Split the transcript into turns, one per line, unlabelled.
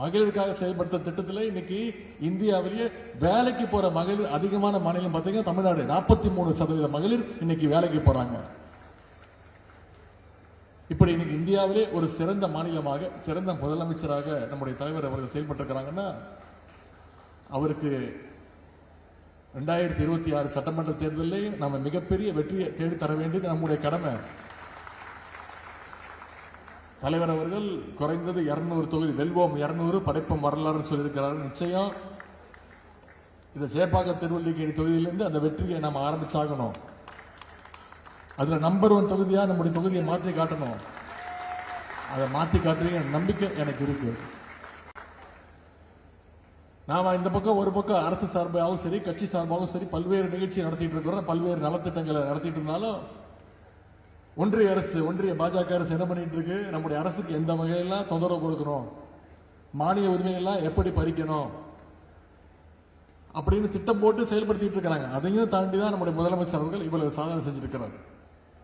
மகளிருக்காக செயல்படுத்த திட்டத்தில் இன்னைக்கு இந்தியாவிலேயே வேலைக்கு போற மகளிர் அதிகமான மாநிலம் பார்த்தீங்கன்னா தமிழ்நாடு. 43% மகளிர் இன்னைக்கு வேலைக்கு போறாங்க. இப்படி இன்னைக்கு இந்தியாவிலே ஒரு சிறந்த மாநிலமாக, சிறந்த முதலமைச்சராக நம்முடைய தலைவர் அவர்கள் செயல்பட்டிருக்கிறாங்கன்னா, அவருக்கு 2026 சட்டமன்ற தேர்தலில் நம்ம மிகப்பெரிய வெற்றியை தேடித்தர வேண்டியது நம்முடைய கடமை. தலைவர் அவர்கள் குறைந்தது 200 தொகுதி, வெல்வோம் 200, படைப்போம் வரலாறு சொல்லியிருக்கிறார்கள். நிச்சயம் இந்த சேப்பாக்கம் திருவல்லிக்கேணி தொகுதியிலிருந்து அந்த வெற்றியை நம்ம ஆரம்பிச்சாகணும். அதுல நம்பர் 1 தொகுதியா நம்முடைய தொகுதியை மாற்றி காட்டணும். அதை மாற்றி காட்டுறீங்க நம்பிக்கை எனக்கு இருக்கு. நாம இந்த பக்கம் ஒரு பக்கம் அரசு சார்பாகவும் சரி, கட்சி சார்பாகவும் சரி பல்வேறு நிகழ்ச்சி நடத்திட்டு இருக்கிறோம், பல்வேறு நலத்திட்டங்களை நடத்திட்டு இருந்தாலும் ஒன்றிய அரசு, ஒன்றிய பாஜக அரசு என்ன பண்ணிட்டு இருக்கு, நம்முடைய அரசுக்கு எந்த வகையெல்லாம் தொந்தரவு கொடுக்கணும், மானிய உரிமையெல்லாம் எப்படி பறிக்கணும் அப்படின்னு திட்டம் போட்டு செயல்படுத்திட்டு இருக்கிறாங்க. அதையும் தாண்டி தான் நம்முடைய முதலமைச்சர் அவர்கள் இவ்வளவு சாதனை செஞ்சிருக்கிறார்.